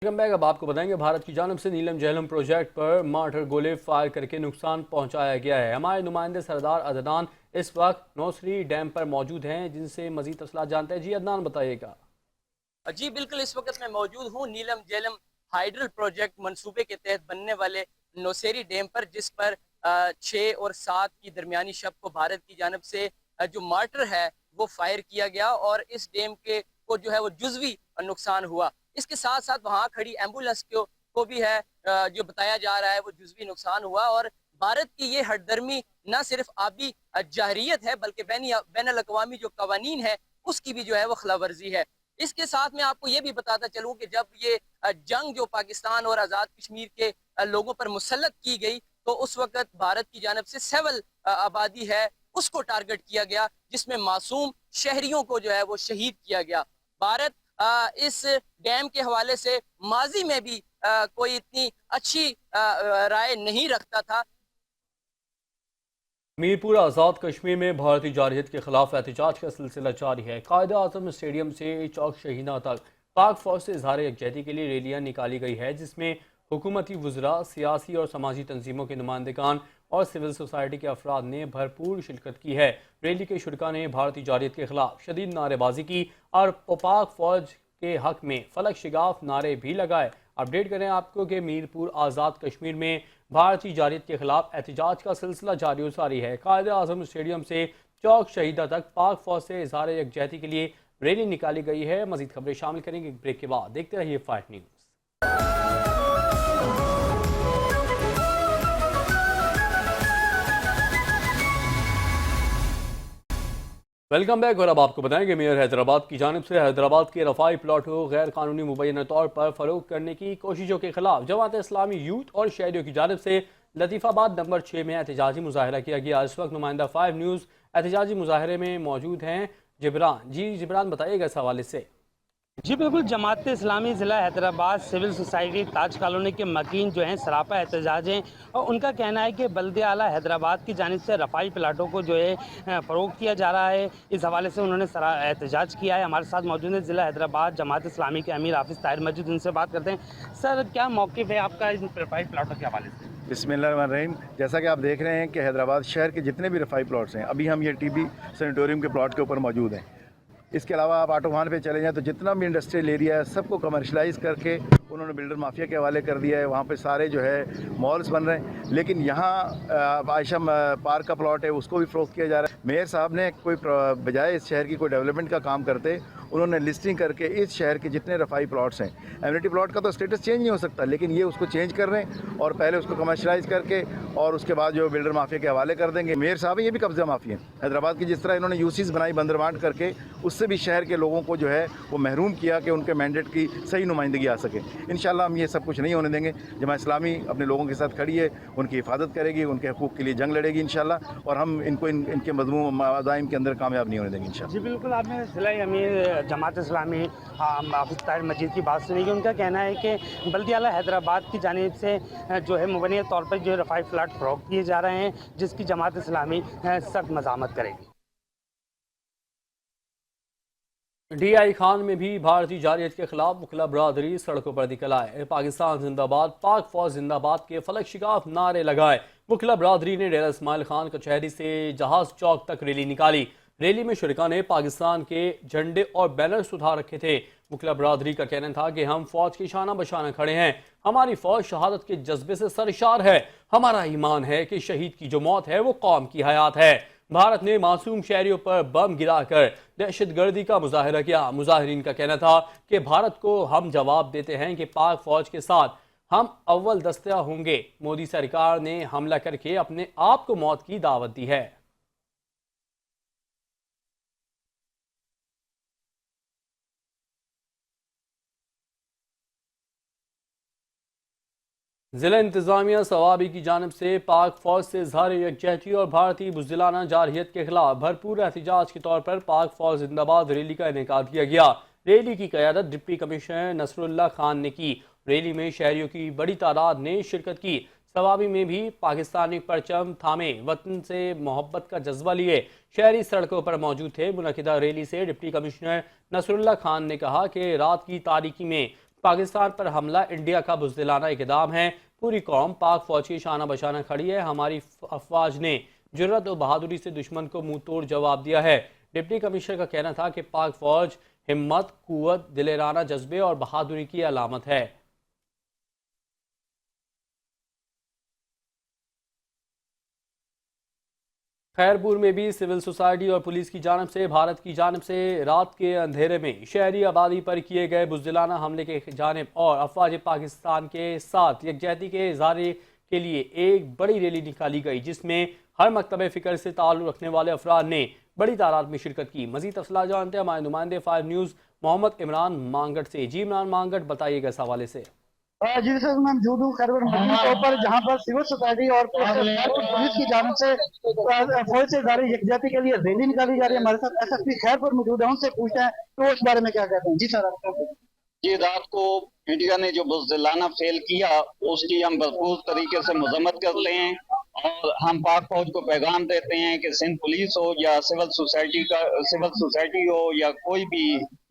Welcome back. अब आपको बताएंगे भारत की जानब से नीलम जहलम प्रोजेक्ट पर मार्टर गोले फायर करके नुकसान पहुंचाया गया है। हमारे नुमाइंदे सरदार अदनान इस वक्त नौसरी डैम पर मौजूद हैं, जिनसे मजीद तफसीलात जानते हैं। जी अदनान, बताइएगा। जी बिल्कुल, इस वक्त मैं मौजूद हूँ नीलम झेलम हाइड्रल प्रोजेक्ट मंसूबे के तहत बनने वाले नौसेरी डैम पर, जिस पर 6 और 7 की दरमियानी शब को भारत की जानब से जो मार्टर है वो फायर किया गया और इस डैम के को जो है वो जुजवी नुकसान हुआ। इसके साथ साथ वहाँ खड़ी एम्बुलेंस को भी है जो बताया जा रहा है वो जुजवी नुकसान हुआ। और भारत की ये हटदर्मी न सिर्फ आबी जाहरीत है बल्कि बैन अल-अक़वामी जो कवानीन है उसकी भी जो है वो खिलाफवर्जी है। इसके साथ मैं आपको ये भी बताता चलूं कि जब ये जंग जो पाकिस्तान और आज़ाद कश्मीर के लोगों पर मुसल्लत की गई तो उस वक्त भारत की जानब से सेवल आबादी है उसको टारगेट किया गया, जिसमें मासूम शहरियों को जो है वो शहीद किया गया। भारत इस डैम के हवाले से माजी में भी कोई इतनी अच्छी राय नहीं रखता था। मीरपुर आज़ाद कश्मीर में भारतीय जारहियत के खिलाफ एहतजाज का सिलसिला जारी है। कायदे आज़म स्टेडियम से चौक शहीदा तक पाक फौज से इजहार यकजहती के लिए रैलियाँ निकाली गई है, जिसमें हुकूमती वज़रा, सियासी और समाजी तंजीमों के नुमाइंदगान और सिविल सोसाइटी के अफराद ने भरपूर शिरकत की है। रैली के शुरका ने भारतीय जारहियत के खिलाफ शदीद नारेबाजी की और पाक फौज के हक में फलक शिगाफ नारे भी लगाए। अपडेट करें आपको कि मीरपुर आज़ाद कश्मीर में भारतीय जारहियत के खिलाफ एहतजाज का सिलसिला जारी और सारी है। कायदे आज़म स्टेडियम से चौक शहीदा तक पाक फौज से इजहार यकजहती के लिए रैली निकाली गई है। मजीद खबरें शामिल करेंगे ब्रेक के बाद। देखते रहिए 5 न्यूज़। Welcome back. और अब आपको बताएंगे मेयर हैदराबाद की जानिब से हैदराबाद के रफाई प्लाट को गैर कानूनी मुबैना तौर पर फरोख्त करने की कोशिशों के खिलाफ जमात इस्लामी यूथ और शहरियों की जानिब से लतीफ़ाबाद नंबर 6 में एहतजाजी मुजाहरा किया गया। इस वक्त नुमाइंदा 5 न्यूज़ एहतजाजी मुजाहरे में मौजूद हैं। जिब्रान, जी जिब्रान, बताइएगा इस हवाले से। जी बिल्कुल, जमात इस्लामी ज़िला हैदराबाद सिविल सोसाइटी ताज कॉलोनी के मकीन जो हैं सरापा एहतजाज हैं और उनका कहना है कि बल्दिया आला हैदराबाद की जानिब से रफ़ाई प्लाटों को जो है फ़रोग़ किया जा रहा है। इस हवाले से उन्होंने एहतजाज किया है। हमारे साथ मौजूद है ज़िला हैदराबाद जमात इस्लामी के अमीर हाफिज़ ताहिर मस्जिद, उनसे बात करते हैं। सर, क्या मौक़िफ़ है आपका इन रफ़ाई प्लाटों के हवाले से? बिस्मिल्लाहिर्रहमानिर्रहीम। जैसा कि आप देख रहे हैं कि हैदराबाद शहर के जितने भी रफ़ाई प्लॉट्स हैं, अभी हम ये टीबी सैनिटोरियम के प्लॉट के ऊपर मौजूद हैं। इसके अलावा आप ऑटोवान पे चले जाएँ तो जितना भी इंडस्ट्रियल एरिया है सबको कमर्शलाइज़ करके उन्होंने बिल्डर माफिया के हवाले कर दिया है। वहाँ पे सारे जो है मॉल्स बन रहे हैं, लेकिन यहाँ आयशा पार्क का प्लॉट है उसको भी फ़रोख्त किया जा रहा है। मेयर साहब ने कोई बजाय इस शहर की कोई डेवलपमेंट का काम करते उन्होंने लिस्टिंग करके इस शहर के जितने रफ़ाई प्लॉट्स हैं, एमिनिटी प्लॉट का तो स्टेटस चेंज नहीं हो सकता, लेकिन ये उसको चेंज कर रहे हैं और पहले उसको कमर्शलाइज़ करके और उसके बाद जो बिल्डर माफिया के हवाले कर देंगे। मेयर साहब ये भी कब्ज़ा माफिया है हैदराबाद की। जिस तरह इन्होंने यूसीज बनाई बंदरबांट करके, उससे भी शहर के लोगों को जो है वो महरूम किया कि उनके मैंडेट की सही नुमाइंदगी आ सके। इंशाल्लाह हम ये सब कुछ नहीं होने देंगे। जमात इस्लामी अपने लोगों के साथ खड़ी है, उनकी हिफाजत करेगी, उनके हकूक़ के लिए जंग लड़ेगी इंशाल्लाह, और हम इनको इनके मज़मूम अज़ाइम के अंदर कामयाब नहीं होने देंगे इंशाल्लाह। जी बिल्कुल, आपने ज़िला अमीर जमात इस्लामी हाफिज़ ताहिर मस्जिद की बात सुनी कि उनका कहना है कि बल्दिया आला हैदराबाद की जानिब से जो है मुबैना तौर पर जो रफ़ाई प्लाट फ़रोख्त किए जा रहे हैं, जिसकी जमात इस्लामी सख्त मज़ामत करेगी। DI खान में भी भारतीय जारहियत के खिलाफ वकला बरादरी सड़कों पर निकल आए। पाकिस्तान जिंदाबाद, पाक फौज जिंदाबाद के फलक शिगाफ नारे लगाए। वकला बरादरी ने डेरा इस्माइल खान कचहरी से जहाज चौक तक रैली निकाली। रैली में शुरका ने पाकिस्तान के झंडे और बैनर सुधार रखे थे। वकला बरादरी का कहना था कि हम फौज की शाना बशाना खड़े हैं, हमारी फौज शहादत के जज्बे से सरशार है, हमारा ईमान है कि शहीद की जो मौत है वो कौम की हयात है। भारत ने मासूम शहरियों पर बम गिराकर दहशतगर्दी का मुजाहरा किया। मुजाहिरीन का कहना था कि भारत को हम जवाब देते हैं कि पाक फौज के साथ हम अव्वल दस्ता होंगे। मोदी सरकार ने हमला करके अपने आप को मौत की दावत दी है। जिला इंतजामिया सवाबी की जानब से पाक फौज से इजहार यकजहती और भारतीय बुज़दिलाना जारहियत के खिलाफ भरपूर एहतजाज के तौर पर पाक फौज जिंदाबाद रैली का इनेकाद किया गया। रैली की क़यादत डिप्टी कमिश्नर नसरुल्लाह खान ने की। रैली में शहरियों की बड़ी तादाद ने शिरकत की। सवाबी में भी पाकिस्तानी परचम थामे वतन से मोहब्बत का जज्बा लिए शहरी सड़कों पर मौजूद थे। मुनक़िदा रैली से डिप्टी कमिश्नर नसरुल्लाह खान ने कहा कि रात की तारीकी में پاکستان پر حملہ انڈیا کا بزدلانہ اقدام ہے، پوری قوم پاک فوج کی شانہ بشانہ کھڑی ہے، ہماری افواج نے جرأت و بہادری سے دشمن کو منہ توڑ جواب دیا ہے۔ ڈپٹی کمشنر کا کہنا تھا کہ پاک فوج ہمت، قوت، دلیرانہ جذبے اور بہادری کی علامت ہے۔ خیرپور میں بھی سول سوسائٹی اور پولیس کی جانب سے بھارت کی جانب سے رات کے اندھیرے میں شہری آبادی پر کیے گئے بزدلانہ حملے کے جانب اور افواج پاکستان کے ساتھ یکجہتی کے اظہار کے لیے ایک بڑی ریلی نکالی گئی، جس میں ہر مکتب فکر سے تعلق رکھنے والے افراد نے بڑی تعداد میں شرکت کی۔ مزید تفصیلات جانتے ہیں ہمارے نمائندے 5 نیوز محمد عمران مانگٹ سے۔ جی عمران مانگٹ، بتائیے گا اس حوالے سے۔ جی سر، میں موجود ہوں خیرپور مدنی چوک پر، جہاں پر سول سوسائٹی اور پولیس کی جانب سے فوج سے ادارے یکجہتی کے لیے ریلی نکالی جا رہی ہے۔ ہمارے ساتھ ایس ایس پی خیرپور موجود ہے، ان سے پوچھتے ہیں تو اس بارے میں کیا کہتے ہیں۔ جی سر، آپ یہ رات کو انڈیا نے جو بزدلانہ فیل کیا اس کی ہم بھرپور طریقے سے مذمت کرتے ہیں، اور ہم پاک فوج کو پیغام دیتے ہیں کہ سندھ پولیس ہو یا سول سوسائٹی ہو یا کوئی بھی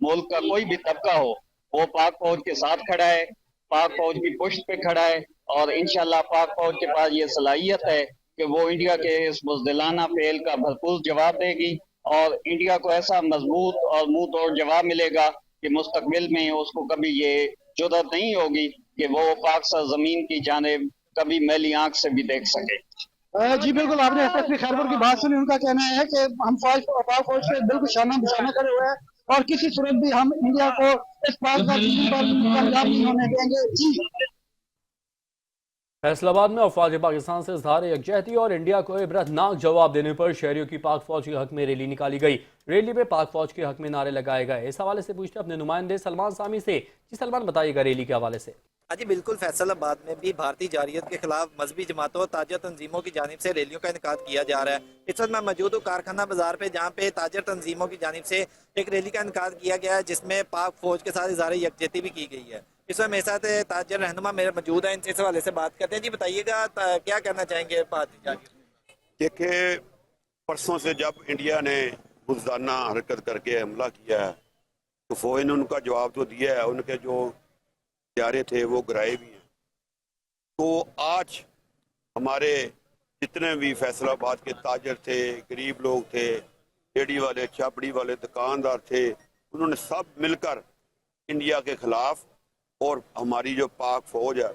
ملک کا کوئی بھی طبقہ ہو، وہ پاک فوج کے ساتھ کھڑا ہے، پاک فوج کی پشت پہ کھڑا ہے، اور انشاءاللہ پاک فوج کے پاس یہ صلاحیت ہے کہ وہ انڈیا کے اس بزدلانہ فعل کا بھرپور جواب دے گی، اور انڈیا کو ایسا مضبوط اور منہ توڑ جواب ملے گا کہ مستقبل میں اس کو کبھی یہ جرأت نہیں ہوگی کہ وہ پاک سرزمین کی جانب کبھی میلی آنکھ سے بھی دیکھ سکے۔ جی بالکل، آپ نے ایس ایس پی خیرپور کی بات سنی۔ ان کا کہنا ہے کہ ہم پاک فوج سے بالکل شانہ بشانہ کھڑے ہوئے ہیں، اور کسی صورت بھی ہم انڈیا کو اس بات کا کامیاب نہیں ہونے دیں گے۔ جی فیصل آباد میں افواج پاکستان سے اظہار یکجہتی اور انڈیا کو عبرتناک جواب دینے پر شہریوں کی پاک فوج کے حق میں ریلی نکالی گئی۔ ریلی میں پاک فوج کے حق میں نعرے لگائے گئے۔ اس حوالے سے پوچھتے اپنے نمائندے سلمان سامی سے۔ جی سلمان، بتائیے گا ریلی کے حوالے سے۔ ہاں جی بالکل، فیصل آباد میں بھی بھارتی جارحیت کے خلاف مذہبی جماعتوں اور تاجر تنظیموں کی جانب سے ریلیوں کا انعقاد کیا جا رہا ہے۔ اس وقت میں موجود ہوں کارخانہ بازار پہ، جہاں پہ تاجر تنظیموں کی جانب سے ایک ریلی کا انعقاد کیا گیا ہے، جس میں پاک فوج کے ساتھ اظہار یکجہتی بھی کی گئی ہے۔ اس وقت میرے ساتھ تاجر رہنما میرے موجود ہیں، ان سے اس حوالے سے بات کرتے ہیں۔ جی بتائیے گا کیا کہنا چاہیں گے بھارتی جارحیت؟ دیکھیں، پرسوں سے جب انڈیا نے بزدلانہ حرکت کر کے حملہ کیا ہے تو فوج نے ان کا جواب تو دیا ہے، ان کے جو ہتھیار تھے وہ گرائے بھی ہیں۔ تو آج ہمارے جتنے بھی فیصل آباد کے تاجر تھے، غریب لوگ تھے، ریڑھی والے، چھاپڑی والے، دکاندار تھے، انہوں نے سب مل کر انڈیا کے خلاف اور ہماری جو پاک فوج ہے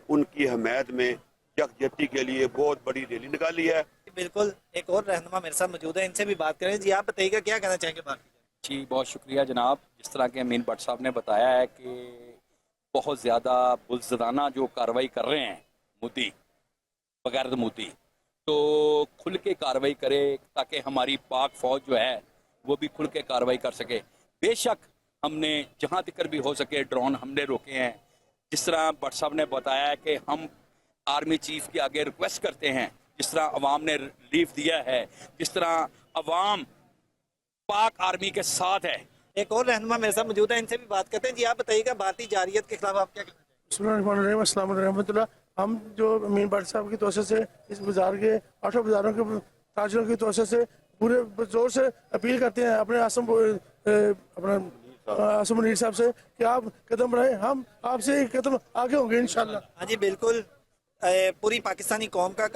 ان کی حمایت میں یکجہتی کے لیے بہت بڑی ریلی نکالی ہے۔ بالکل، ایک اور رہنما میرے ساتھ موجود ہے، ان سے بھی بات کریں۔ جی آپ بتائیے گا کیا کہنا چاہیں گے بھارتی؟ جی بہت شکریہ جناب۔ جس طرح کہ امین بٹ صاحب نے بتایا ہے کہ بہت زیادہ بزدلانہ جو کارروائی کر رہے ہیں مودی، بغیر مودی، تو کھل کے کارروائی کرے تاکہ ہماری پاک فوج جو ہے وہ بھی کھل کے کارروائی کر سکے۔ بے شک ہم نے جہاں تک بھی ہو سکے ڈرون حملے روکے ہیں۔ جس طرح بٹ صاحب نے بتایا ہے کہ ہم آرمی چیف کے آگے ریکویسٹ کرتے ہیں، جس طرح عوام نے ریلیف دیا ہے، جس طرح عوام پاک آرمی کے ساتھ ہے۔ ایک اور رہنما میرے ساتھ موجود ہے، ان سے بھی بات کرتے ہیں۔ جی آپ بتائیے گا بھارتی جارحیت کے خلاف آپ کیا کہنا چاہیں گے؟ بسم اللہ الرحمن الرحیم، السلام علیکم ورحمۃ اللہ۔ ہم جو امین بٹ صاحب کی توسط سے اس بازار کے 8 بازاروں کے تاجروں کی توسط سے پورے زور سے اپیل کرتے ہیں اپنے آسم منیر صاحب سے کہ آپ قدم بڑھائیں، ہم آپ سے ایک قدم آگے ہوں گے انشاءاللہ۔ ہاں جی بالکل، پوری پاکستانی قوم کا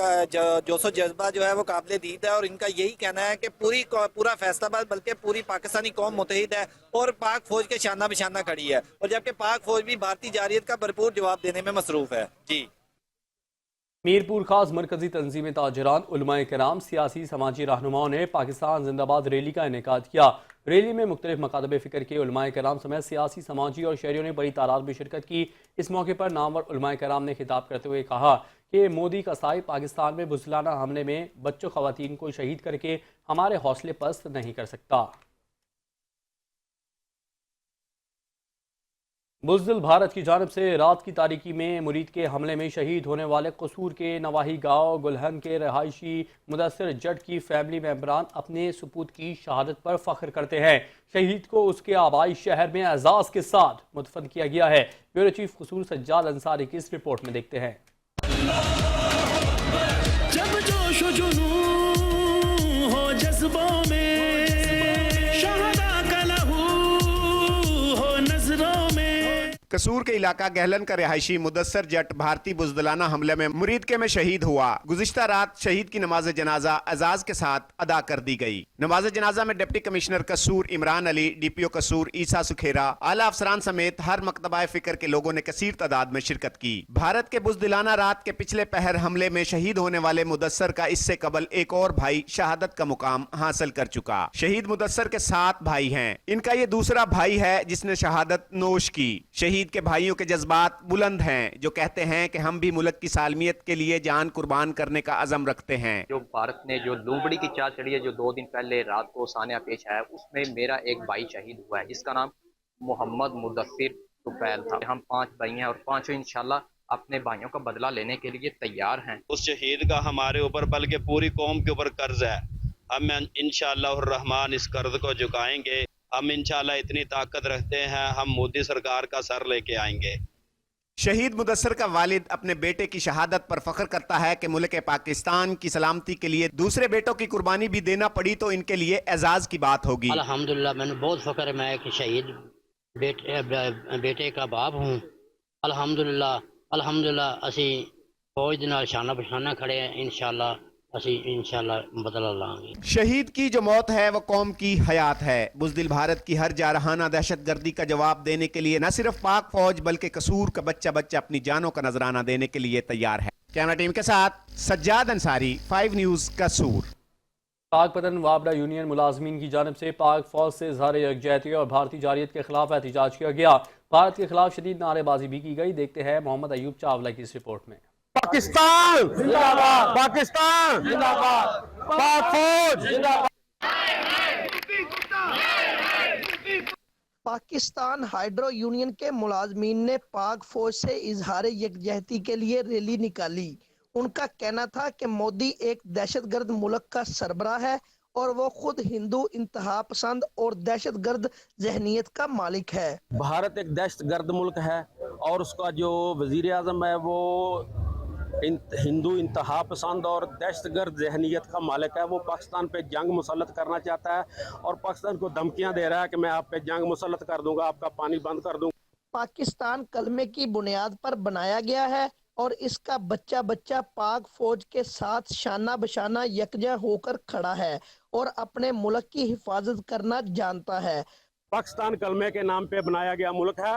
جوش و جذبہ جو ہے وہ قابل دید ہے، اور ان کا یہی کہنا ہے کہ پورا فیصل آباد بلکہ پوری پاکستانی قوم متحد ہے اور پاک فوج کے شانہ بشانہ کھڑی ہے، اور جبکہ پاک فوج بھی بھارتی جارحیت کا بھرپور جواب دینے میں مصروف ہے۔ جی میرپور خاص مرکزی تنظیم تاجران، علماء کرام، سیاسی سماجی رہنماؤں نے پاکستان زندہ باد ریلی کا انعقاد کیا۔ ریلی میں مختلف مکاتب فکر کے علماء کرام سمیت سیاسی سماجی اور شہریوں نے بڑی تعداد میں شرکت کی۔ اس موقع پر نامور علماء کرام نے خطاب کرتے ہوئے کہا کہ مودی کا سائے پاکستان میں بزدلانہ حملے میں بچوں خواتین کو شہید کر کے ہمارے حوصلے پست نہیں کر سکتا۔ بزدل بھارت کی جانب سے رات کی تاریکی میں مرید کے حملے میں شہید ہونے والے قصور کے نواحی گاؤں گلہن کے رہائشی مدثر جٹ کی فیملی ممبران اپنے سپوت کی شہادت پر فخر کرتے ہیں۔ شہید کو اس کے آبائی شہر میں اعزاز کے ساتھ مدفن کیا گیا ہے۔ بیورو چیف قصور سجاد انصاری کی اس رپورٹ میں دیکھتے ہیں۔ جب جوش و جنون ہو جذبوں میں، شہداء کا لہو ہو نظروں میں۔ कसूर के इलाका गहलन का रिहायशी मुदस्सर जट भारतीय बुज़दिलाना हमले में मुरीदके में शहीद हुआ। गुज़िश्ता रात शहीद की नमाज जनाजा एजाज के साथ अदा कर दी गई। नमाज जनाजा में डिप्टी कमिश्नर कसूर इमरान अली, DPO कसूर ईसा सुखेरा, आला अफसरान समेत हर मकतबाए फिक्र के लोगों ने कसीर तादाद में शिरकत की। भारत के बुज़दिलाना रात के पिछले पहर हमले में शहीद होने वाले मुदस्सर का इससे कबल एक और भाई शहादत का मुकाम हासिल कर चुका। शहीद मुदस्सर के 7 भाई हैं। इनका ये दूसरा भाई है जिसने शहादत नोश की। शहीद के भाइयों के जज्बात बुलंद हैं, जो कहते हैं कि हम भी मुल्क की सालमियत के लिए जान कुर्बान करने का अज़म रखते हैं। जो भारत ने जो लूबड़ी की चाल चढ़ी है, जो 2 दिन पहले रात को सानिया पेश आया, उसमें मेरा एक भाई शहीद हुआ है जिसका नाम मोहम्मद मुदस्सिर तुफैल था। हम 5 भाई हैं और 5 इंशाल्लाह अपने भाइयों का बदला लेने के लिए तैयार हैं। उस शहीद का हमारे ऊपर बल्कि पूरी कौम के ऊपर कर्ज है। हम इंशाअल्लाह रहमान इस कर्ज को झुकाएंगे। हम इंशाअल्लाह इतनी ताकत रखते हैं, हम मोदी सरकार का सर लेके आएंगे। शहीद मुदस्सर का वालिद अपने बेटे की शहादत पर फख्र करता है कि मुल्क पाकिस्तान की सलामती के लिए दूसरे बेटों की कुर्बानी भी देना पड़ी तो इनके लिए एजाज की बात होगी। अल्हम्दुलिल्लाह, मैंने बहुत फख्र है, मैं एक शहीद बेटे का बाप हूँ। अल्हम्दुलिल्लाह असी फौज दे नाल शाना बशाना खड़े हैं। इंशाअल्लाह बदला लांगे। शहीद की जो मौत है वो कौम की हयात है। बुज़दिल भारत की हर जारहाना दहशतगर्दी का जवाब देने के लिए न सिर्फ पाक फौज बल्कि कसूर का बच्चा बच्चा अपनी जानों का नजराना देने के लिए तैयार है। कैमरा टीम के साथ सज्जाद अंसारी, 5 न्यूज़ कसूर। पाक पतन वापडा यूनियन मुलाजमीन की जानब से पाक फौज से इज़हार यकजहती और भारतीय जारियत के खिलाफ एहतजाज किया गया। भारत के खिलाफ शदीद नारेबाजी भी की गई। देखते हैं मोहम्मद अयूब चावला की इस रिपोर्ट में। पाकिस्तान जिंदाबाद, पाकिस्तान जिंदाबाद, पाक फौज जिंदाबाद। पाकिस्तान हाइड्रो यूनियन के मुलाजमीन ने पाक फौज से इजहार यकजहती के लिए रैली निकाली। उनका कहना था कि मोदी एक दहशतगर्द मुल्क का सरबराह है और वो खुद हिंदू इंतहा पसंद और दहशतगर्द जहनीत का मालिक है। भारत एक दहशतगर्द मुल्क है और उसका जो वजीर आज़म है वो हिंदू इंतहा पसंद और दहशतगर्द जहनीत का मालिक है। वो पाकिस्तान पे जंग मुसल्लत करना चाहता है और पाकिस्तान को धमकियां दे रहा है कि मैं आप पे जंग मुसल्लत कर दूंगा, आपका पानी बंद कर दूंगा। पाकिस्तान कलमे की बुनियाद पर बनाया गया है और इसका बच्चा बच्चा पाक फौज के साथ शाना बशाना यकजा होकर खड़ा है और अपने मुल्क की हिफाजत करना जानता है। पाकिस्तान कलमे के नाम पे बनाया गया मुल्क है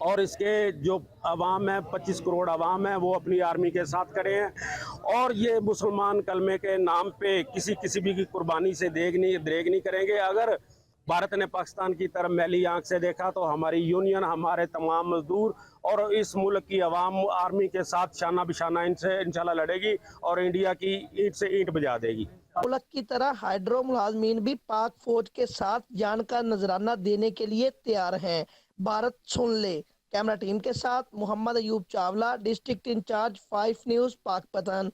और इसके जो अवाम है, 25 करोड़ अवाम है, वो अपनी आर्मी के साथ खड़े हैं और ये मुसलमान कलमे के नाम पे किसी भी की कुर्बानी से देग नहीं करेंगे। अगर भारत ने पाकिस्तान की तरफ मैली आंख से देखा तो हमारी यूनियन, हमारे तमाम मजदूर और इस मुल्क की अवाम आर्मी के साथ शाना बिशाना इनसे इंशाल्लाह लड़ेगी और इंडिया की ईंट से ईंट बजा देगी। मुल्क की तरह हाइड्रो मुलाजमीन भी पाक फौज के साथ जान का नजराना देने के लिए तैयार हैं। भारत सुन ले। कैमरा टीम के साथ Mohammad Ayub Chawla, district incharge, 5 news, Pakpattan.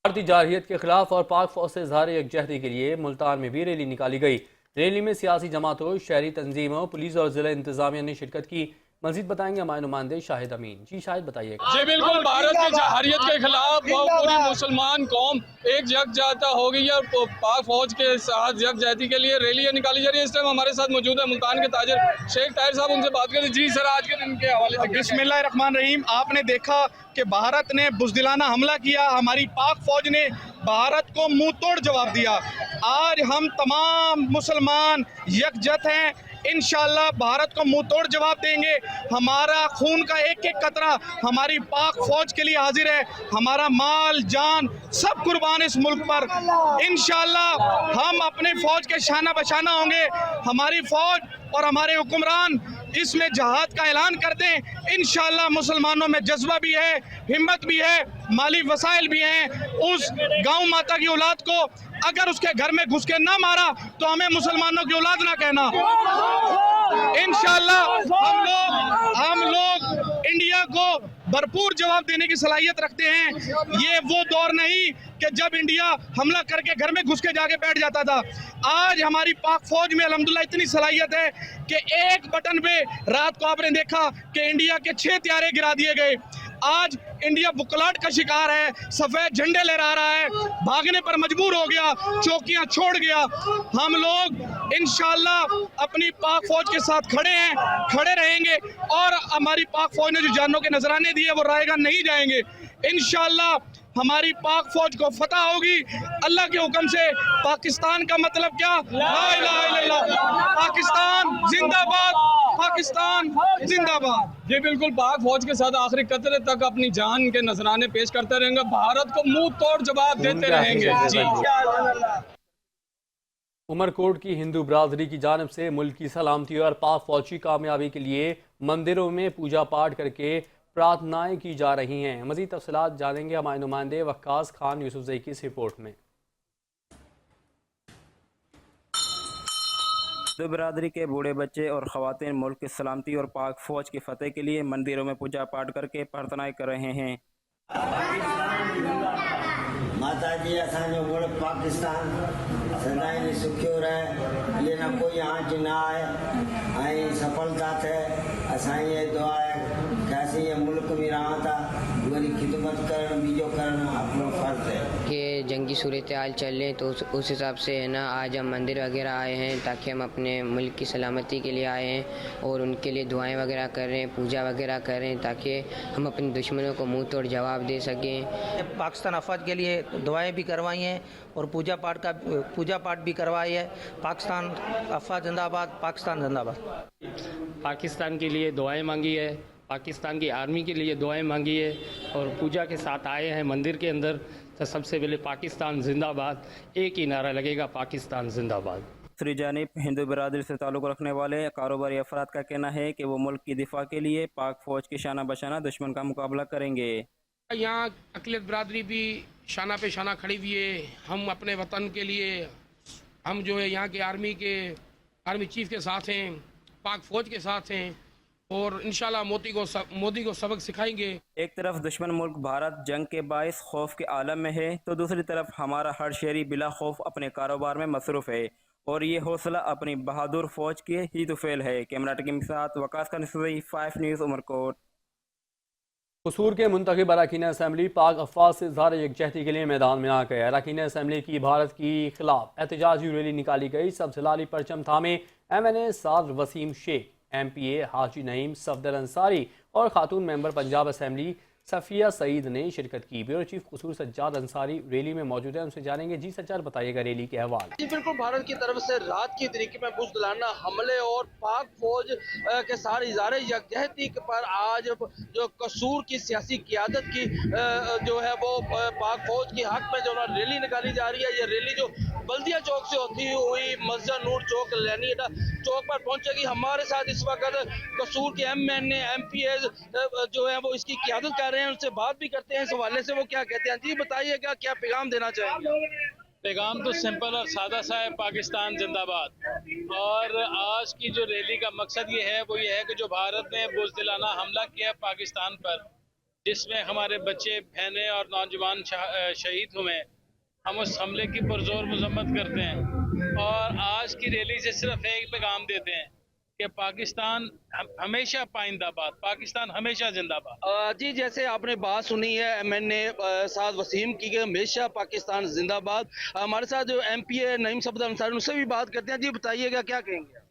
भारतीय जारहियत के खिलाफ और पाक फौज से इज़हार यकजहती के लिए मुल्तान में भी रैली निकाली गई। रैली में सियासी जमातों, शहरी तंजीमों, पुलिस और जिला इंतजामिया ने शिरकत की। मजीद बताएंगे हमारे नुमाइंदे शाहिद अमीन। जी शाहिद, बताइएगा। जी बिल्कुल, भारत की जारहियत के खिलाफ पूरी मुसलमान कौम एक यकजहता हो गई है और पाक फौज के साथ यकजहती के लिए रैलियां निकाली जा रही है। इस टाइम हमारे साथ मौजूद है मुल्तान के ताजर शेख ताहिर साहब, उनसे बात करें। जी सर, आज के दिन के हवाले से बिस्मिल्लाहिर्रहमानिर्रहीम। आपने देखा कि भारत ने बुज़दिलाना हमला किया, हमारी पाक फौज ने भारत को मुंह तोड़ जवाब दिया। आज हम तमाम मुसलमान यकजहत हैं, इंशाअल्लाह भारत को मुंह तोड़ जवाब देंगे। हमारा खून का एक एक कतरा हमारी पाक फौज के लिए हाजिर है। हमारा माल जान सब कुर्बान इस मुल्क पर। इंशाअल्लाह हम अपने फौज के शाना बशाना होंगे। हमारी फौज और हमारे हुक्मरान इसमें जहाद का ऐलान कर दें। इंशाअल्लाह मुसलमानों में जज्बा भी है, हिम्मत भी है, माली वसाइल भी हैं। उस गाँव माता की औलाद को अगर उसके घर में घुस के ना मारा तो हमें मुसलमानों की औलाद ना कहना। इंशाअल्लाह हम लोग इंडिया को भरपूर जवाब देने की सलाहियत रखते हैं। ये वो दौर नहीं कि जब इंडिया हमला करके घर में घुस के जाके बैठ जाता था। आज हमारी पाक फौज में अल्हम्दुलिल्लाह इतनी सलाहियत है कि एक बटन पे रात को आपने देखा कि इंडिया के 6 त्यारे गिरा दिए गए। आज इंडिया बुकलाट का शिकार है, सफेद झंडे लहरा रहा है, भागने पर मजबूर हो गया, चौकियां छोड़ गया। हम लोग इंशाल्लाह अपनी पाक फौज के साथ खड़े हैं, खड़े रहेंगे और हमारी पाक फौज ने जो जानों के नजराने दिए वो रायगा नहीं जाएंगे। इंशाल्लाह हमारी पाक फौज को फतह होगी अल्लाह के हुक्म से। पाकिस्तान का मतलब क्या? ला इलाहा इल्लल्लाह। पाकिस्तान जिंदाबाद, पाकिस्तान जिंदाबाद। जी बिल्कुल, पाक फौज के साथ आखिरी कतरे तक अपनी जान के नजराने पेश करते रहेंगे, भारत को मुंह तोड़ जवाब देते रहेंगे। जी उमरकोट की हिंदू बरादरी की जानिब से मुल्क की सलामती और पाक फौज की कामयाबी के लिए मंदिरों में पूजा पाठ करके प्रार्थनाएं की जा रही हैं। मज़ीद तफसीलात जानेंगे हमारे नुमाइंदे वक्कास खान यूसुफजई की इस रिपोर्ट में। हिंदू बरादरी के बूढ़े बच्चे और ख़वातीन मुल्क की सलामती और पाक फौज की फतेह के लिए मंदिरों में पूजा पाठ करके प्रार्थनाएं कर रहे हैं। माता जी असांजो मुल्क पाकिस्तान सदाईं सुखियो रहे, ये ना कोई आंच ना आए ऐं सफलता थे। असांजी ये दुआ है कि असीं ये मुल्क में रहां था, वरी खिदमत करण बीजो करण अपनो फर्ज है। कि जंगी सूरत हाल चल रहे तो उस हिसाब से है ना आज हम मंदिर वगैरह आए हैं ताकि हम अपने मुल्क की सलामती के लिए आए हैं और उनके लिए दुआएं वगैरह कर रहे हैं, पूजा वगैरह कर रहे हैं ताकि हम अपने दुश्मनों को मुंह तोड़ जवाब दे सकें। पाकिस्तान अफवाज के लिए दुआएं भी करवाई हैं और पूजा पाठ भी करवाई है। पाकिस्तान अफवाज जिंदाबाद, पाकिस्तान जिंदाबाद। पाकिस्तान के लिए दुआएं मांगी है, पाकिस्तान की आर्मी के लिए दुआएं मांगी है और पूजा के साथ आए हैं मंदिर के अंदर। तो सबसे पहले पाकिस्तान जिंदाबाद, एक ही नारा लगेगा, पाकिस्तान जिंदाबाद। दूसरी जानिब हिंदू बरादरी से ताल्लुक़ रखने वाले कारोबारी अफराद का कहना है कि वो मुल्क की दिफा के लिए पाक फौज की शाना बशाना दुश्मन का मुकाबला करेंगे। यहाँ अक़लियत बरादरी भी शाना पे शाना खड़ी हुई है। हम अपने वतन के लिए हम जो है यहाँ के आर्मी चीफ के साथ हैं, पाक फौज के साथ हैं और इंशाल्लाह मोदी को सबक सिखाएंगे। एक तरफ दुश्मन मुल्क भारत जंग के बाइस खौफ के आलम में है तो दूसरी तरफ हमारा हर शहरी बिला खौफ अपने कारोबार में मसरूफ़ है और ये हौसला अपनी बहादुर फौज के ही तो फेल है। कैमरा टीम के साथ वकास का 5 न्यूज़ उमरकोट। कसूर के मुंतखब अरकान असम्बली पाक अफवाज से इज़हार यकजहती के लिए मैदान में आ गए। अरकान असम्बली की भारत की खिलाफ एहतजाजी रैली निकाली गई। सब्ज़ लाली परचम थामे MNA साद वसीम शेख, MPA हाजी नईम सफदर अंसारी और खातून मेंबर पंजाब असम्बली सफ़िया सईद ने शिरकत की। ब्यूरो चीफ कसूर सज्जाद अंसारी रैली में मौजूद है, उनसे जानेंगे। जी सज्जाद, बताइएगा रैली के हवाले। जी बिल्कुल, भारत की तरफ से रात की तरीके में बुज़दिलाना हमले और पाक फौज के साथ इज़हार यकजहती पर आज जो कसूर की सियासी क़ियादत की जो है वो पाक फौज के हक में जो रैली निकाली जा रही है। ये रैली जो बल्दिया चौक से होती हुई मस्जिद नूर चौक लैनी चौक पर पहुंचेगी। हमारे साथ इस वक्त कसूर के MNA MPAs जो है वो इसकी क़ियादत कर रहे हैं, उनसे बात भी करते हैं इस हवाले से, वो क्या कहते हैं। जी बताइएगा, क्या पैगाम देना चाहेंगे? पैगाम तो सिंपल और सादा सा है, पाकिस्तान जिंदाबाद। और आज की जो रैली का मकसद ये है वो ये है कि जो भारत ने बुज़दिलाना हमला किया पाकिस्तान पर, जिसमें हमारे बच्चे बहनें और नौजवान शहीद हुए, हम उस हमले की पुरजोर मजम्मत करते हैं और आज की रैली से सिर्फ एक पैगाम देते हैं कि पाकिस्तान हमेशा पाइंदाबाद, पाकिस्तान हमेशा जिंदाबाद। जी जैसे आपने बात सुनी है MNA साद वसीम की, हमेशा पाकिस्तान जिंदाबाद। हमारे साथ जो MPA नईम सफदर अंसारी, उनसे भी बात करते हैं। जी बताइएगा, क्या कहेंगे?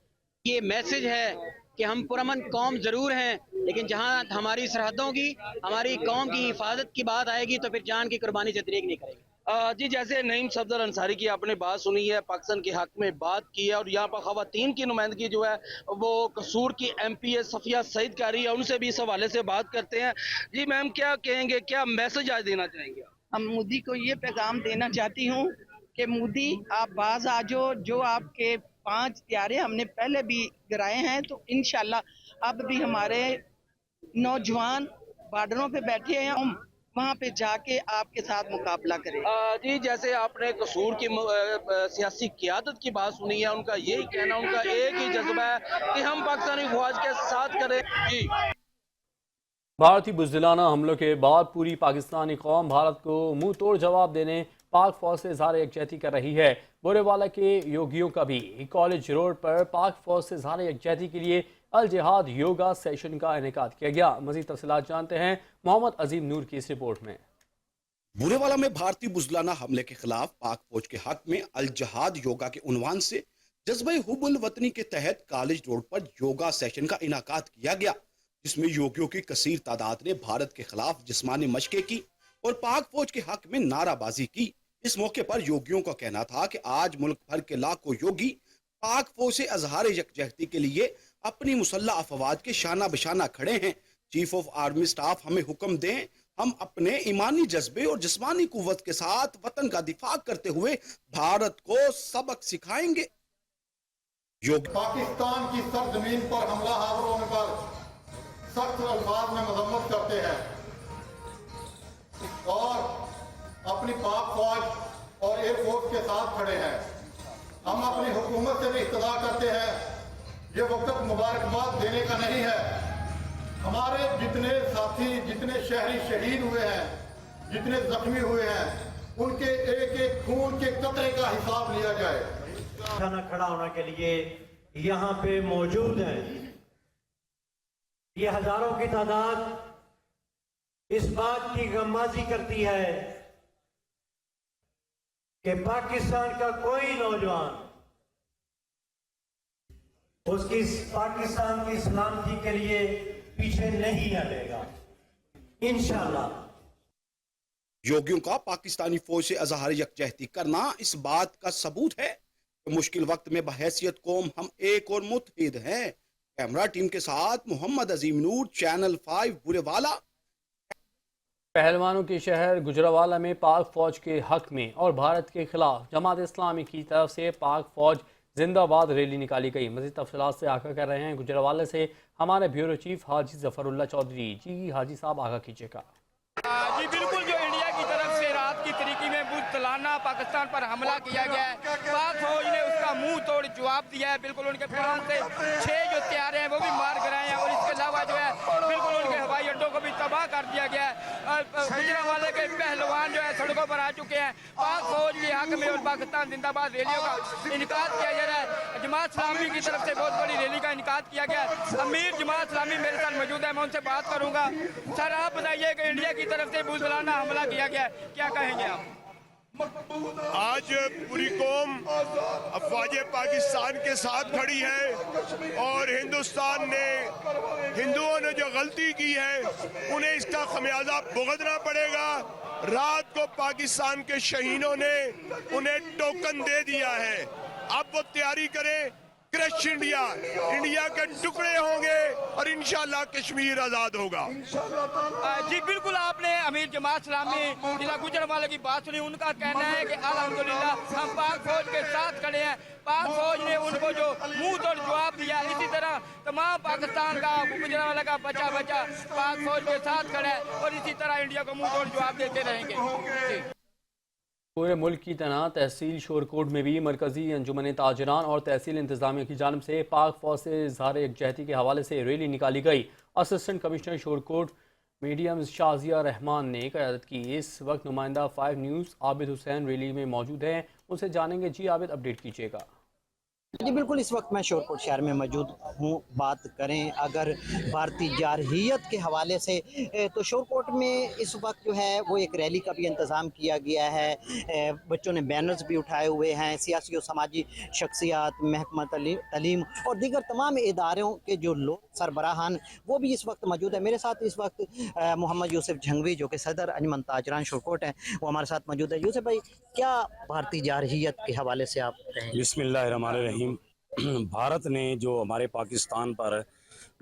ये मैसेज है कि हम पुरअमन कौम ज़रूर हैं, लेकिन जहाँ हमारी सरहदों की, हमारी कौम की हिफाजत की बात आएगी तो फिर जान की कुर्बानी से दरेग नहीं करेगी। जी जैसे नईम सफदर अंसारी की आपने बात सुनी है, पाकिस्तान के हक में बात की है और यहाँ पर खवातीन की नुमाइंदगी जो है वो कसूर की MPA सफ़िया सईद कर रही है, उनसे भी इस हवाले से बात करते हैं। जी मैम, क्या कहेंगे, क्या मैसेज आज देना चाहेंगे? हम मोदी को ये पैगाम देना चाहती हूँ कि मोदी आप बाज आ जाओ, जो आपके 5 त्यारे हमने पहले भी गिराए हैं तो इंशाल्लाह अब भी हमारे नौजवान बॉर्डरों पे बैठे हैं, हम वहाँ पे जाके आपके साथ मुकाबला करें। जी जैसे आपने कसूर की सियासी क़ियादत की बात सुनी है, उनका यही कहना, उनका एक ही जज्बा है कि हम पाकिस्तानी फौज के साथ करें। जी भारतीय बुज़दिलाना हमलों के बाद पूरी पाकिस्तानी कौम भारत को मुंह तोड़ जवाब देने पाक फौज से इजहार यकजहती कर रही है। बोरेवाला के योगियों का भी कॉलेज रोड पर पाक फौज से इजहार यकजहती के लिए अल जिहाद योगा सेशन का इनेकाद किया गया। मजीद तफसीलात जानते हैं मोहम्मद अजीम नूर की इस रिपोर्ट में। बुरेवाला में भारतीय बुज़दिलाना हमले के खिलाफ पाक फौज के हक में अल जिहाद योगा के उन्वान से जज्बे हुब्बुल वतनी के तहत कॉलेज रोड पर योगा सेशन का इनाकाद किया गया, जिसमें योगियों की कसीर तादाद ने भारत के खिलाफ जिस्मानी मशक़ें की और पाक फौज के हक में नाराबाजी की। इस मौके पर योगियों का कहना था कि आज मुल्क भर के लाखों योगी पाक फौज से इज़हार यकजहती के लिए अपनी मुसल्लह अफवाज के शाना बशाना खड़े हैं। चीफ ऑफ आर्मी स्टाफ हमें हुक्म दें, हम अपने ईमानी जज्बे और जिस्मानी कुव्वत के साथ वतन का दिफा करते हुए भारत को सबक सिखाएंगे। पाकिस्तान की सरजमीन पर हमला आवर होने पर सख्त अल्फाज में मजम्मत करते हैं और अपनी पाक फौज और एयरफोर्स के साथ खड़े हैं। हम अपनी हुकूमत से भी इख्तिदा करते हैं, ये वक्त मुबारकबाद देने का नहीं है। हमारे जितने साथी, जितने शहरी शहीद हुए हैं, जितने जख्मी हुए हैं, उनके एक एक खून के कतरे का हिसाब लिया जाए। खाना खड़ा होने के लिए यहाँ पे मौजूद हैं। ये हजारों की तादाद इस बात की गम्माजी करती है कि पाकिस्तान का कोई नौजवान उसकी पाकिस्तान की सलामती के लिए पीछे नहीं हटेगा इंशाअल्लाह। योगियों का पाकिस्तानी फौज से इज़हार यकजहती करना इस बात का सबूत है कि मुश्किल वक्त में बहैसियत कौम हम एक और मुत्तहिद हैं। कैमरा टीम के साथ मोहम्मद अजीम नूर, चैनल 5 बुरेवाला। पहलवानों के शहर गुजरावाला में पाक फौज के हक में और भारत के खिलाफ जमात इस्लामी की तरफ से पाक फौज जिंदाबाद रैली निकाली गई। मज़ीद तफसीलात से आगाह कर रहे हैं गुजरावाला से हमारे ब्यूरो चीफ हाजी जफरुल्लाह चौधरी। जी हाजी साहब आगाह कीजिएगा। जी बिल्कुल, जो इंडिया की तरफ से रात की तरीके में बुज़दिलाना पाकिस्तान पर हमला किया गया है, पाक फौज ने उसका मुंह तोड़ जवाब दिया है। बिल्कुल उनके प्लान से 6 जो तैयार हैं वो भी मार गिराए हैं और इसके अलावा जो है बिल्कुल उनके हवाई अड्डों को भी तबाह कर दिया गया है। गुजरावाला के पहलवान जो है सड़कों पर आ चुके हैं। पाक फौज के हक में और पाकिस्तान जिंदाबाद रैलियों का इनकाद किया जा रहा है। जमात इस्लामी की तरफ से बहुत बड़ी रैली का इनकाद किया गया है। अमीर जमात इस्लामी मेरे साथ मौजूद है, मैं उनसे बात करूंगा। सर आप बताइए कि इंडिया की तरफ से बुज़दिलाना हमला किया गया है, क्या कहेंगे आप? आज पूरी कौम अफवाज पाकिस्तान के साथ खड़ी है और हिंदुस्तान ने, हिंदुओं ने जो गलती की है उन्हें इसका खमियाजा भुगतना पड़ेगा। रात को पाकिस्तान के शहीदों ने उन्हें टोकन दे दिया है। अब वो तैयारी करें, क्रश इंडिया, इंडिया के टुकड़े होंगे और इंशाल्लाह कश्मीर आजाद होगा। जी बिल्कुल, आपने अमीर जमात इस्लामी जिला गुजरावाला की बात सुनी। उनका कहना है कि अल्हम्दुलिल्लाह हम पाक फौज के साथ खड़े हैं। पाक फौज ने उनको जो मुंह तोड़ जवाब दिया, इसी तरह तमाम पाकिस्तान का गुजरावाला का बच्चा पाक फौज के साथ खड़ा है और इसी तरह इंडिया को मुंह तोड़ जवाब देते रहेंगे। पूरे मुल्क की तरह तहसील शोरकोट में भी मरकजी अंजुमन ताजरान और तहसील इंतजामिया की जानिब से पाक फौज से इज़हार यकजहती के हवाले से रैली निकाली गई। Assistant commissioner Shorkot medium Shazia Rahman ने क़यादत की। इस वक्त नुमाइंदा 5 न्यूज़ आबिद हुसैन रैली में मौजूद हैं, उनसे जानेंगे। जी आबिद, अपडेट कीजिएगा। जी बिल्कुल, इस वक्त मैं शोरकोट शहर में मौजूद हूँ। बात करें अगर भारतीय जारहियत के हवाले से तो शोरकोट में इस वक्त जो है वो एक रैली का भी इंतज़ाम किया गया है। बच्चों ने बैनर्स भी उठाए हुए हैं। सियासी और समाजी शख्सियात, महकमा तलीम और दीगर तमाम इदारों के जो लोग सरबराहान वो भी इस वक्त मौजूद है। मेरे साथ इस वक्त मोहम्मद यूसुफ झंगवी जो कि सदर अंजुमन ताजरान शोरकोट हैं, वो हमारे साथ मौजूद है। यूसुफ भाई, क्या भारतीय जारहियत के हवाले से आप कहें? बिस्मिल्लाहिर्रहमानिर्रहीम। भारत ने जो हमारे पाकिस्तान पर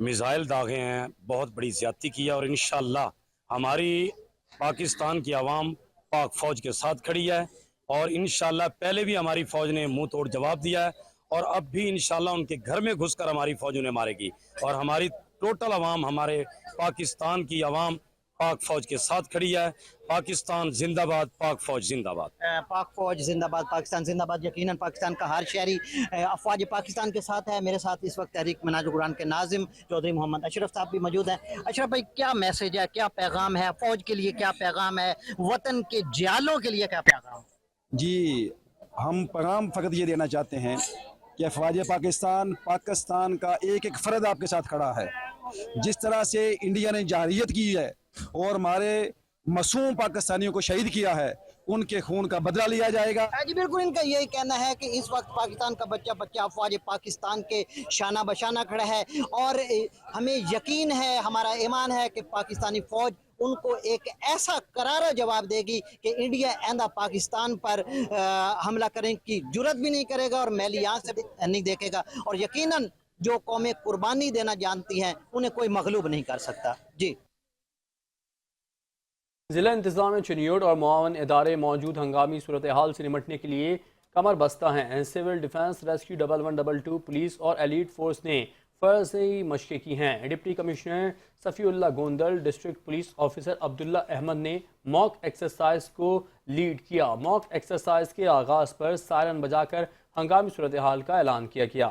मिसाइल दागे हैं, बहुत बड़ी ज़्यादती की है और इंशाअल्लाह हमारी पाकिस्तान की आवाम पाक फ़ौज के साथ खड़ी है और इंशाअल्लाह पहले भी हमारी फ़ौज ने मुंह तोड़ जवाब दिया है और अब भी इंशाअल्लाह उनके घर में घुसकर हमारी फ़ौज उन्हें मारेगी और हमारी टोटल आवाम, हमारे पाकिस्तान की आवाम पाक फौज के साथ खड़ी है। पाकिस्तान जिंदाबाद, पाक फौज जिंदाबाद। पाक फौज जिंदाबाद, पाकिस्तान जिंदाबाद। यकीनन पाकिस्तान का हर शहरी अफवाज पाकिस्तान के साथ है। मेरे साथ इस वक्त तहरीक मनाजुल कुरान के नाजिम चौधरी मोहम्मद अशरफ साहब भी मौजूद हैं। अशरफ भाई, क्या मैसेज है, क्या पैगाम है फौज के लिए, क्या पैगाम है वतन के जियालों के लिए, क्या पैगाम? जी, हम पैगाम फ़कत ये देना चाहते हैं कि अफ़वाज पाकिस्तान का एक एक फ़र्द आपके साथ खड़ा है। जिस तरह से इंडिया ने जारहियत की है और हमारे मासूम पाकिस्तानियों को शहीद किया है, उनके खून का बदला लिया जाएगा। जी बिल्कुल, इनका यही कहना है कि इस वक्त पाकिस्तान का बच्चा बच्चा अफवाज पाकिस्तान के शाना बशाना खड़ा है और हमें यकीन है, हमारा ईमान है कि पाकिस्तानी फ़ौज उनको एक ऐसा करारा जवाब देगी कि इंडिया आइंदा पाकिस्तान पर हमला करने की जुर्रत भी नहीं करेगा और मैली आंख से भी नहीं देखेगा। और यकीनन जो कौमें कुर्बानी देना जानती हैं उन्हें कोई मगलूब नहीं कर सकता। जी, ज़िला इंतज़ाम चिन्योट और मुआवन इदारे मौजूद हंगामी सूरत हाल से निमटने के लिए कमर बस्ता हैं। सिविल डिफेंस, रेस्क्यू 1112 पुलिस और एलीट फोर्स ने फर्जी मशक़ें की हैं। Deputy commissioner Safiullah Gondal, district police officer Abdullah Ahmed ने मॉक एक्सरसाइज को लीड किया। मॉक एक्सरसाइज के आगाज़ पर सायरन बजाकर हंगामी सूरत हाल का ऐलान किया गया।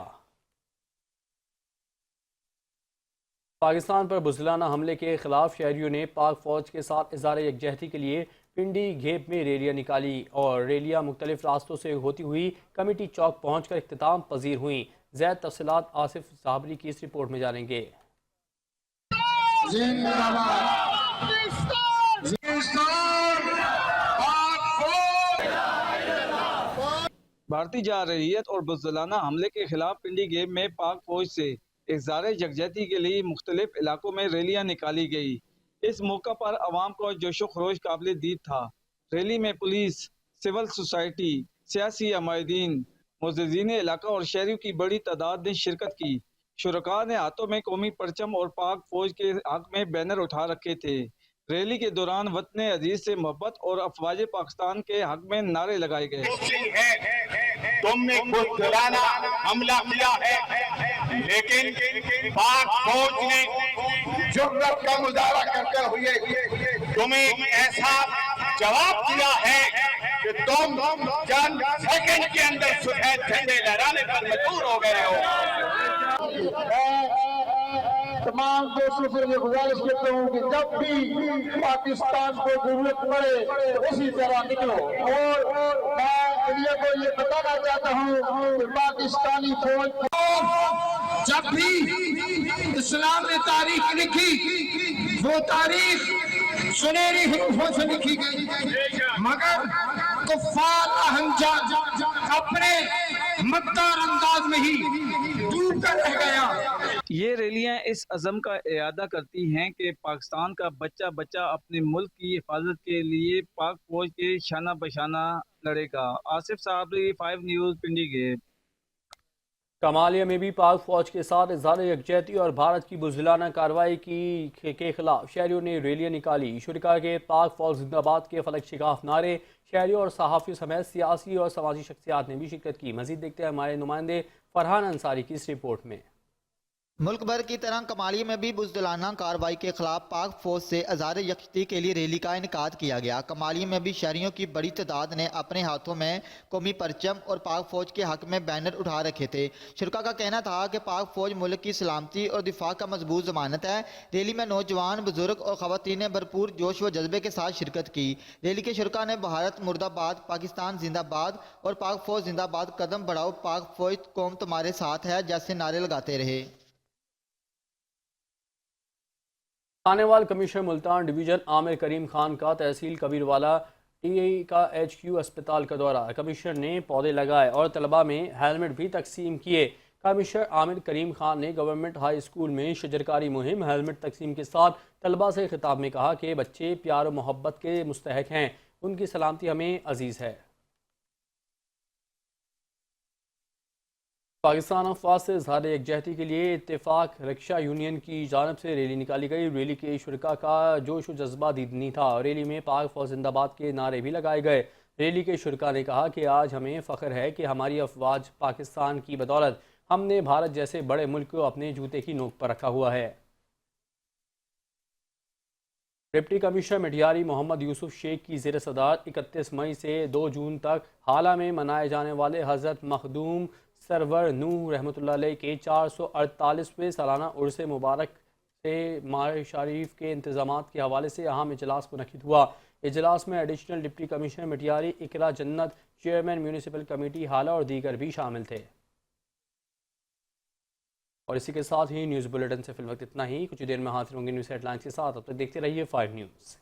पाकिस्तान पर बुज़दिलाना हमले के खिलाफ शहरियों ने पाक फ़ौज के साथ इज़हार यकजहती के लिए पिंडी घेप में रैलियाँ निकाली और रैलियाँ मुख्तलिफ रास्तों से होती हुई कमेटी चौक पहुँच कर इख्तिताम पजीर हुई। ज़्यादा तफसीलात आसिफ साबरी की इस रिपोर्ट में जानेंगे। भारतीय जारहियत और बुज़दिलाना हमले के खिलाफ पिंडी गेम में पाक फौज से इज़हार यकजहती के लिए मुख्तलिफ इलाकों में रैलियाँ निकाली गई। इस मौका पर अवाम को जोशो खरोश काबिल दीद था। रैली में पुलिस, सिविल सोसाइटी, सियासी अमायदीन, मुअज़्ज़िज़ीन इलाका और शहरियों की बड़ी तादाद ने शिरकत की। शुरका ने हाथों में कौमी परचम और पाक फौज के हक में बैनर उठा रखे थे। रैली के दौरान वतन अजीज से मोहब्बत और अफवाज पाकिस्तान के हक में नारे लगाए गए। तुमने बुज़दिलाना हमला किया है, लेकिन पाक फौज ने जुर्रत का मुजाहरा करते हुए तुम्हें ऐसा जवाब दिया है कि तुम चंद सेकंड के अंदर सफेद झंडे लहराने पर मजबूर हो गए हो। तमाम दोस्तों से ये गुजारिश करता हूँ कि जब भी पाकिस्तान को जरूरत पड़े तो उसी तरह निकलो। और मैं इंडिया को ये बताना चाहता हूँ कि पाकिस्तानी फौज जब भी इस्लाम ने तारीख लिखी, वो तारीख सुनहरी हरूफों से लिखी गई, मगर कुफ्फार अहंजा अपने मक्कार अंदाज में ही डूब कर रह गया। ये रैलियां इस अज़म का इरादा करती हैं कि पाकिस्तान का बच्चा बच्चा अपने मुल्क की हिफाजत के लिए पाक फौज के शाना बशाना लड़ेगा। आसिफ साबरी, 5 न्यूज़, पिंडी गेट। कमालिया में भी पाक फौज के साथ इज़हार यकजहती और भारत की बुज़दिलाना कार्रवाई के खिलाफ शहरियों ने रैलियाँ निकाली। शुरका के पाक फौज जिंदाबाद के फलक शिगाफ नारे शहरियों और सहाफ़ियों समेत सियासी और समाजी शख्सियात ने भी शिरकत की। मज़ीद देखते हैं हमारे नुमाइंदे फरहान अंसारी की इस रिपोर्ट में। मुल्क भर की तरह कमालिया में भी बुज़दिलाना कार्रवाई के खिलाफ पाक फौज से इज़हार यकजहती के लिए रैली का इनेकाद किया गया। कमालिया में भी शहरियों की बड़ी तादाद ने अपने हाथों में कौमी परचम और पाक फौज के हक में बैनर उठा रखे थे। शुरका का कहना था कि पाक फौज मुल्क की सलामती और दिफा का मजबूत जमानत है। रैली में नौजवान, बुजुर्ग और खवातीन ने भरपूर जोश व जज्बे के साथ शिरकत की। रैली के शुरका ने भारत मुर्दाबाद, पाकिस्तान जिंदाबाद और पाक फौज जिंदाबाद, कदम बढ़ाओ पाक फौज, कौम तुम्हारे साथ है जैसे नारे लगाते रहे। थानेवाल कमिश्नर मुल्तान डिवीजन आमिर करीम खान का तहसील कबीरवाला टीआई का HQ अस्पताल का दौरा। कमिश्नर ने पौधे लगाए और तलबा में हेलमेट भी तकसीम किए। कमिश्नर आमिर करीम खान ने गवर्नमेंट हाई स्कूल में शजरकारी मुहिम हेलमेट तकसीम के साथ तलबा से खिताब में कहा कि बच्चे प्यार और मोहब्बत के मुस्तहक हैं, उनकी सलामती हमें अजीज़ है। पाकिस्तान अफवाज से इज़हार यकजहती के लिए इत्तेफाक रक्षा यूनियन की जानब से रैली निकाली गई। रैली के शुरका का जोश व जज्बा दीदनी था। रैली में पाक फौज जिंदाबाद के नारे भी लगाए गए। रैली के शुरका ने कहा कि आज हमें फ़ख्र है कि हमारी अफवाज पाकिस्तान की बदौलत हमने भारत जैसे बड़े मुल्क को अपने जूते की नोक पर रखा हुआ है। डिप्टी कमिश्नर मिठियारी मोहम्मद यूसुफ शेख की ज़ेर सदारत 31 मई से 2 जून तक हाला में मनाए जाने वाले हज़रत मखदूम सरवर नूह रहमतुल्लाह अलैह के 448वें सालाना उर्स मुबारक से माह शरीफ के इंतज़ामात के हवाले से अहम इजलास मुनक़िद हुआ। اجلاس میں ایڈیشنل ڈپٹی کمشنر مٹیاری اقرا جنت، چیئرمین میونسپل کمیٹی ہالہ اور دیگر بھی شامل تھے۔ اور اسی کے ساتھ ہی نیوز بلیٹن سے فی الوقت اتنا ہی، کچھ دیر میں حاضر ہوں گے نیوز ہیڈ لائنز کے ساتھ، اب تک دیکھتے رہیے 5 نیوز۔